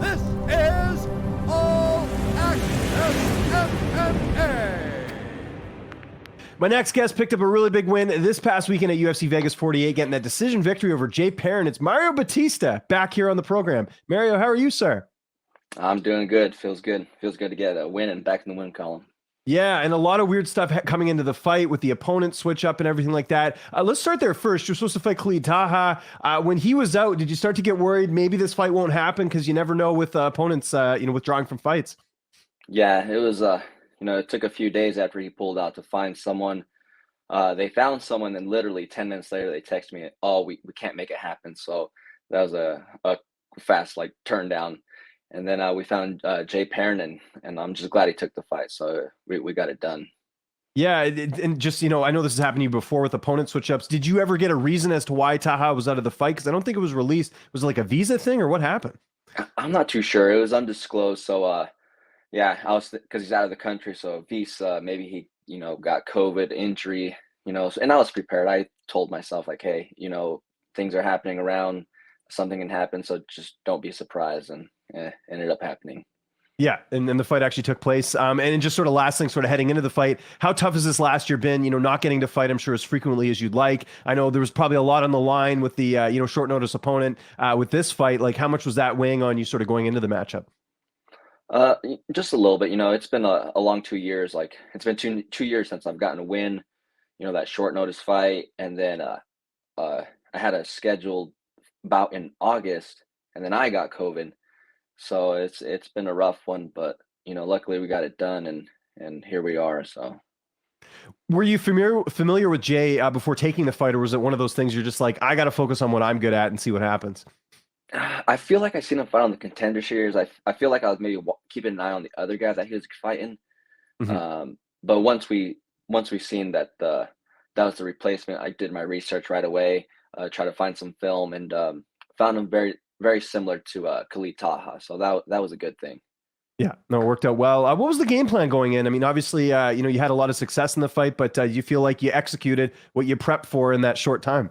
This is All Access MMA. My next guest picked up a really big win this past weekend at UFC Vegas 48, getting that decision victory over Jay Perrin. It's Mario Bautista back here on the program. Mario, how are you, sir? I'm doing good. Feels good. Feels good to get a win and back in the win column. Yeah, and a lot of weird stuff coming into the fight with the opponent switch up and everything like that. Let's start there first. You're supposed to fight Khalid Taha. When he was out, did you start to get worried maybe this fight won't happen because you never know with opponents, withdrawing from fights? Yeah, it was. It took a few days after he pulled out to find someone. They found someone, and literally 10 minutes later, they texted me, "Oh, we can't make it happen." So that was a fast turn down. And then we found Jay Perrin, and I'm just glad he took the fight. So we got it done. Yeah, and just, I know this has happened to you before with opponent switch-ups. Did you ever get a reason as to why Taha was out of the fight? Because I don't think it was released. Was it like a visa thing, or what happened? I'm not too sure. It was undisclosed. So yeah, I was because he's out of the country. So visa, maybe he got COVID injury. And I was prepared. I told myself hey, things are happening around. Something can happen. So just don't be surprised. And ended up happening. Yeah, and the fight actually took place. And just sort of last thing, sort of heading into the fight, how tough has this last year been? Not getting to fight, I'm sure, as frequently as you'd like. I know there was probably a lot on the line with the short notice opponent with this fight. Like, how much was that weighing on you, sort of going into the matchup? Just a little bit. It's been a long 2 years. It's been two years since I've gotten a win. That short notice fight, and then I had a scheduled bout in August, and then I got COVID. So it's been a rough one, but luckily we got it done, and here we are. So, were you familiar with Jay before taking the fight, or was it one of those things you're just like, I got to focus on what I'm good at and see what happens? I feel like I seen him fight on the Contender Series. I feel like I was maybe keeping an eye on the other guys that he was fighting. Mm-hmm. But once we seen that that was the replacement, I did my research right away. Try to find some film, and found him very, very similar to Khalid Taha. So that was a good thing. Yeah, no, it worked out well. What was the game plan going in? I mean, obviously, you had a lot of success in the fight, but you feel like you executed what you prepped for in that short time?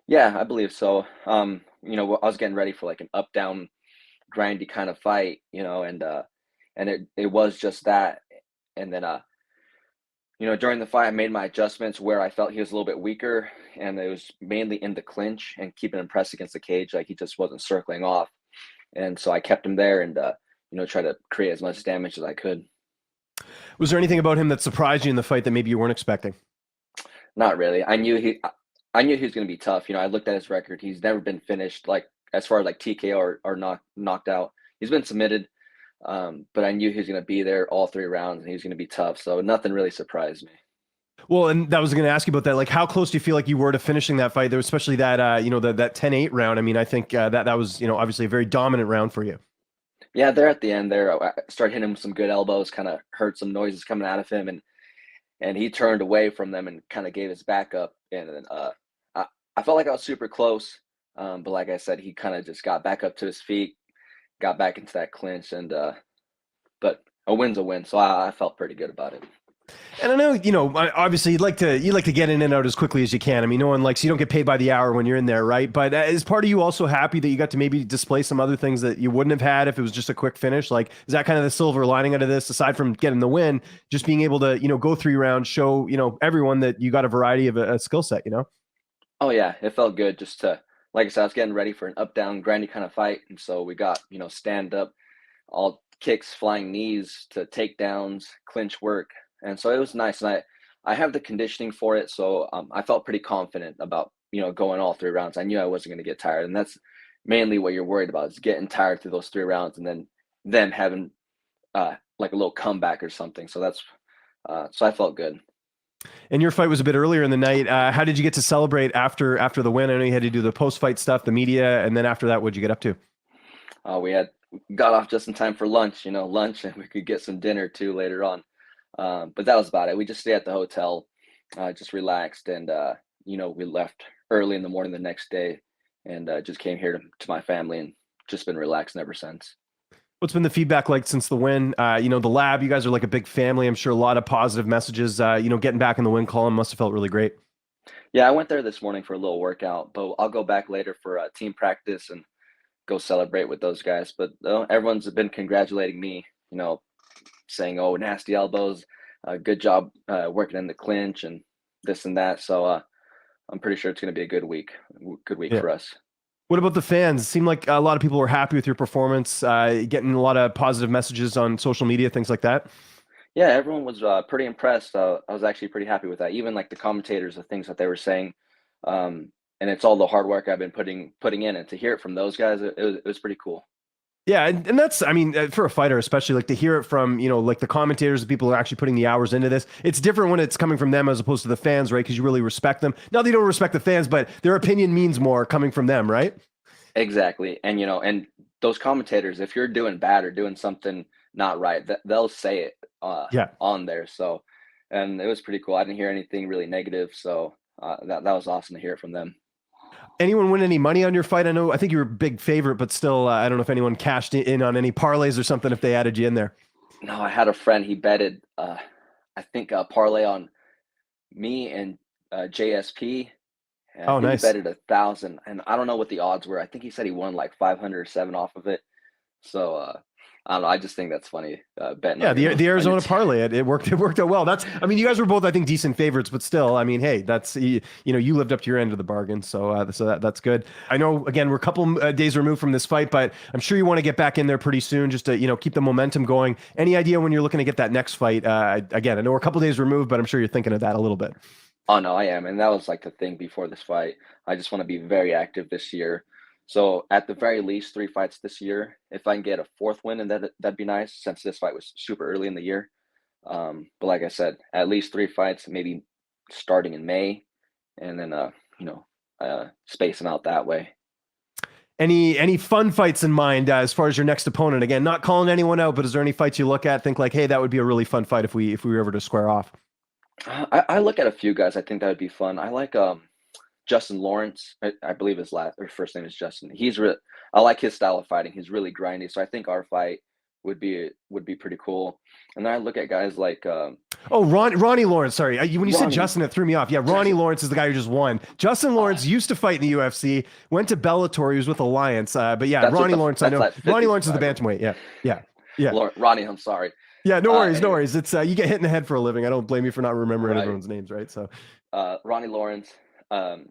Yeah, I believe so. I was getting ready for an up down grindy kind of fight, and it was just that. And then during the fight, I made my adjustments where I felt he was a little bit weaker, and it was mainly in the clinch and keeping him pressed against the cage. He just wasn't circling off. And so I kept him there and, try to create as much damage as I could. Was there anything about him that surprised you in the fight that maybe you weren't expecting? Not really. I knew he was going to be tough. I looked at his record. He's never been finished, as far as TKO or knocked out. He's been submitted. But I knew he was going to be there all 3 rounds, and he was going to be tough. So nothing really surprised me. Well, and that was going to ask you about that. Like, how close do you feel like you were to finishing that fight? There was especially that, that 10-8 round. I mean, I think that was, obviously a very dominant round for you. Yeah, there at the end there, I started hitting him with some good elbows, kind of heard some noises coming out of him, and he turned away from them and kind of gave his back up. And then I felt like I was super close. But like I said, he kind of just got back up to his feet, got back into that clinch, and but a win's a win, so I felt pretty good about it. And I know, obviously you'd like to get in and out as quickly as you can. I mean, no one likes, you don't get paid by the hour when you're in there, right? But is part of you also happy that you got to maybe display some other things that you wouldn't have had if it was just a quick finish? Like, is that kind of the silver lining out of this, aside from getting the win, just being able to, go 3 rounds, show, everyone that you got a variety of a skill set, Oh yeah, it felt good just to, like I said, I was getting ready for an up down grindy kind of fight, and so we got stand up, all kicks, flying knees to takedowns, clinch work. And so it was nice, and I have the conditioning for it, so I felt pretty confident about going all 3 rounds. I knew I wasn't going to get tired, and that's mainly what you're worried about, is getting tired through those 3 rounds, and then them having a little comeback or something. So that's so I felt good. And your fight was a bit earlier in the night. How did you get to celebrate after the win? I know you had to do the post fight stuff, the media, and then after that, what'd you get up to? We got off just in time for lunch, lunch, and we could get some dinner too later on. But that was about it. We just stayed at the hotel, just relaxed, and we left early in the morning the next day, and just came here to my family, and just been relaxing ever since. What's been the feedback like since the win? The lab, you guys are like a big family. I'm sure a lot of positive messages. Getting back in the win column must have felt really great. Yeah, I went there this morning for a little workout, but I'll go back later for team practice and go celebrate with those guys. But everyone's been congratulating me, saying, "Oh, nasty elbows, good job working in the clinch and this and that." So I'm pretty sure it's going to be a good week Yeah. for us. What about the fans? It seemed like a lot of people were happy with your performance, getting a lot of positive messages on social media, things like that. Yeah, everyone was pretty impressed. I was actually pretty happy with that. Even like the commentators, the things that they were saying, and it's all the hard work I've been putting in, and to hear it from those guys, it was pretty cool. Yeah, and that's, I mean, for a fighter especially, like to hear it from, like the commentators, the people who are actually putting the hours into this. It's different when it's coming from them as opposed to the fans, right? Because you really respect them. Not that you don't respect the fans, but their opinion means more coming from them, right? Exactly, and those commentators, if you're doing bad or doing something not right, they'll say it Yeah. on there. So, and it was pretty cool. I didn't hear anything really negative, so that was awesome to hear it from them. Anyone win any money on your fight? I think you were a big favorite, but still, I don't know if anyone cashed in on any parlays or something if they added you in there. No, I had a friend. He betted, I think, a parlay on me and JSP. And I Oh, think he nice. betted 1,000, and I don't know what the odds were. I think he said he won like 500 or 7 off of it. So I don't know. I just think that's funny, betting Yeah, on the your Arizona team. parlay, it worked. It worked out well. I mean, you guys were both, I think, decent favorites, but still, I mean, hey, that's you lived up to your end of the bargain, so that's good. I know, again, we're a couple days removed from this fight, but I'm sure you want to get back in there pretty soon, just to keep the momentum going. Any idea when you're looking to get that next fight? Again, I know we're a couple days removed, but I'm sure you're thinking of that a little bit. Oh no, I am, and that was like the thing before this fight. I just want to be very active this year. So at the very least, 3 fights this year. If I can get a fourth win, and that'd be nice, since this fight was super early in the year. But like I said, at least 3 fights, maybe starting in May, and then spacing out that way. Any fun fights in mind as far as your next opponent? Again, not calling anyone out, but is there any fights you look at, think like, hey, that would be a really fun fight if we were ever to square off? I look at a few guys. I think that would be fun. I like Justin Lawrence. I believe his last or first name is Justin. I like his style of fighting. He's really grindy. So I think our fight would be pretty cool. And then I look at guys like Oh, Ronnie Lawrence. Sorry, when you said Ronnie. Justin, it threw me off. Yeah, Ronnie Lawrence is the guy who just won. Justin Lawrence used to fight in the UFC, went to Bellator. He was with Alliance. But yeah, Ronnie Lawrence. I know Ronnie Lawrence is the bantamweight. Yeah. Ronnie. I'm sorry. Yeah, no worries, no worries. It's you get hit in the head for a living. I don't blame you for not remembering Right. everyone's names, right? So Ronnie Lawrence, and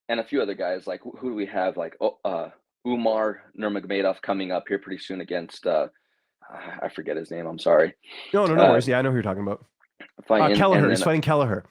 a few other guys. Like who do we have? Like Umar Nurmagomedov coming up here pretty soon against I forget his name. I'm sorry. no worries. Yeah, I know who you're talking about. Kelleher. He's fighting Kelleher.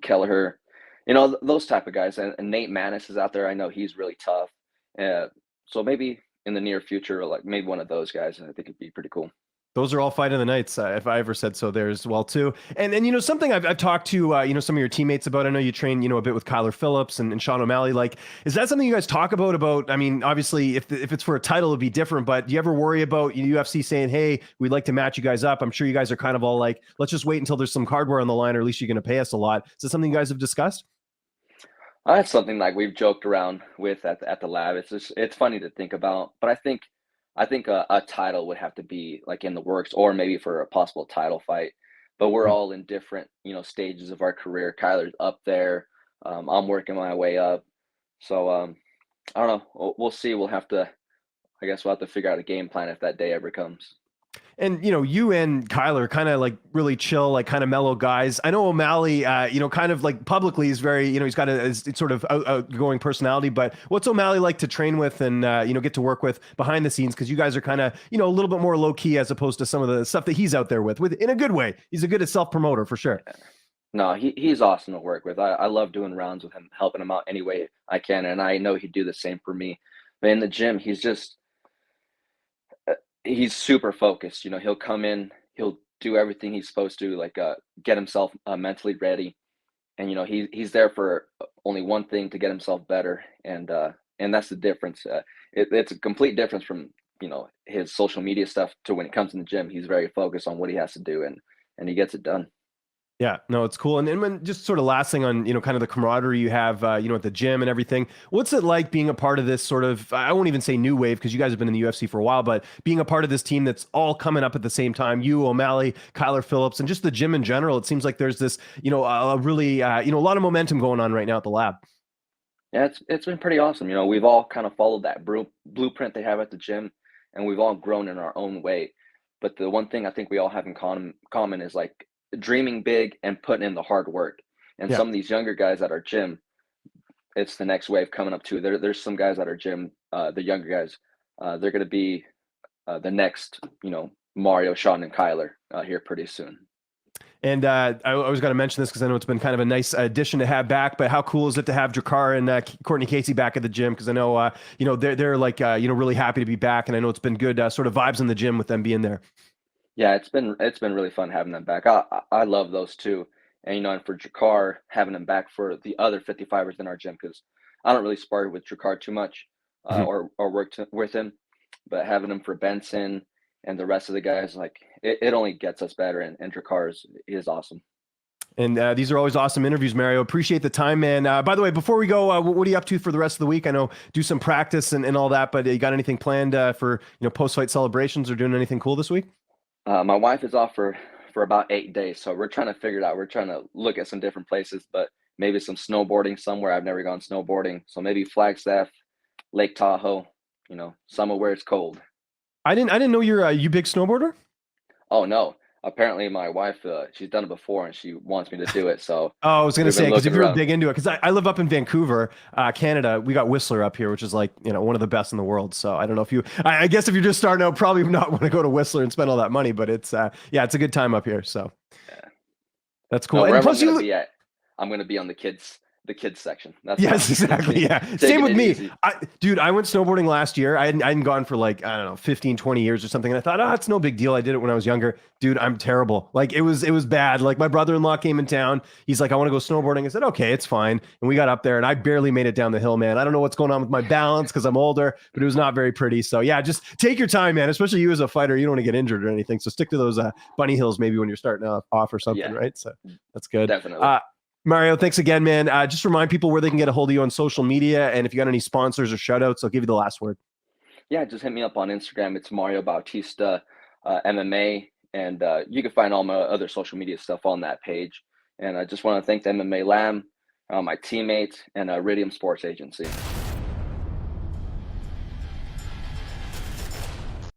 Kelleher, those type of guys. And Nate Manis is out there. I know he's really tough. So maybe in the near future, like maybe one of those guys, I think it'd be pretty cool. Those are all fight of the nights, if I ever said so there as well too. And something I've talked to some of your teammates about. I know you train a bit with Kyler Phillips and Sean O'Malley. Like, is that something you guys talk about? I mean, obviously, if it's for a title, it'd be different. But do you ever worry about UFC saying, "Hey, we'd like to match you guys up"? I'm sure you guys are kind of all like, "Let's just wait until there's some hardware on the line, or at least you're going to pay us a lot." Is that something you guys have discussed? That's something like we've joked around with at the lab. It's funny to think about, but I think a title would have to be like in the works, or maybe for a possible title fight. But we're all in different, stages of our career. Kyler's up there. I'm working my way up. So I don't know. We'll see. I guess we'll have to figure out a game plan if that day ever comes. And you and Kyler kind of like really chill, like kind of mellow guys. I know O'Malley, kind of like publicly is very, he's got a sort of outgoing personality. But what's O'Malley like to train with and get to work with behind the scenes? Because you guys are kind of a little bit more low key as opposed to some of the stuff that he's out there with in a good way. He's a good self promoter for sure. No, he's awesome to work with. I love doing rounds with him, helping him out any way I can, and I know he'd do the same for me. But in the gym, he's super focused. He'll come in, he'll do everything he's supposed to, like get himself mentally ready, and he's there for only one thing: to get himself better. And that's the difference. It's a complete difference from his social media stuff to when it comes in the gym. He's very focused on what he has to do, and he gets it done. Yeah, no, it's cool. And when just sort of last thing on, kind of the camaraderie you have, at the gym and everything, what's it like being a part of this sort of, I won't even say new wave because you guys have been in the UFC for a while, but being a part of this team that's all coming up at the same time, you, O'Malley, Kyler Phillips, and just the gym in general, it seems like there's this, a really, a lot of momentum going on right now at the lab. Yeah, it's been pretty awesome. You know, we've all kind of followed that blueprint they have at the gym, and we've all grown in our own way. But the one thing I think we all have in common is like dreaming big and putting in the hard work. And Yeah. some of these younger guys at our gym, it's the next wave coming up too. There's some guys at our gym, the younger guys, they're going to be the next, Mario, Sean, and Kyler here pretty soon. And I was going to mention this because I know it's been kind of a nice addition to have back. But how cool is it to have Drakkar and Courtney Casey back at the gym? Because I know they're like really happy to be back, and I know it's been good sort of vibes in the gym with them being there. Yeah, it's been really fun having them back. I love those two, and and for Drakkar having them back for the other 55ers in our gym because I don't really spar with Drakkar too much, Mhm. or work with him, but having him for Benson and the rest of the guys, like it only gets us better. And Drakkar is awesome. And these are always awesome interviews, Mario. Appreciate the time, man. By the way, before we go, what are you up to for the rest of the week? I know do some practice and all that, but you got anything planned for post-fight celebrations or doing anything cool this week? My wife is off for about 8 days, so we're trying to figure it out. We're trying to look at some different places, but maybe some snowboarding somewhere. I've never gone snowboarding, so maybe Flagstaff, Lake Tahoe, somewhere where it's cold. I didn't know you're you big snowboarder. Oh no, apparently my wife, she's done it before and she wants me to do it. So Oh, I was gonna we've say been because if looking you're around. big into it, because I live up in Vancouver, Canada. We got Whistler up here, which is like one of the best in the world. So I don't know if you, I guess if you're just starting out, probably not want to go to Whistler and spend all that money, but it's yeah, it's a good time up here. So Yeah. that's No, cool. And wherever I'm plus gonna you, be at, I'm gonna be on the kids section. That's where yes, I'm gonna exactly. be, Yeah. Same taking with it me. easy. Dude, I went snowboarding last year. I hadn't gone for like, I don't know, 15, 20 years or something. And I thought, oh, it's no big deal. I did it when I was younger. Dude, I'm terrible. Like it was bad. Like my brother-in-law came in town. He's like, I want to go snowboarding. I said, okay, it's fine. And we got up there and I barely made it down the hill, man. I don't know what's going on with my balance because I'm older, but it was not very pretty. So yeah, just take your time, man. Especially you as a fighter. You don't want to get injured or anything. So stick to those bunny hills maybe when you're starting off or something, Yeah, right? So that's good. definitely. Mario, thanks again, man. Just remind people where they can get a hold of you on social media. And if you got any sponsors or shout outs, I'll give you the last word. Yeah, just hit me up on Instagram. It's Mario Bautista, MMA, and you can find all my other social media stuff on that page. And I just want to thank the MMA Lamb, my teammates, and Iridium Sports Agency.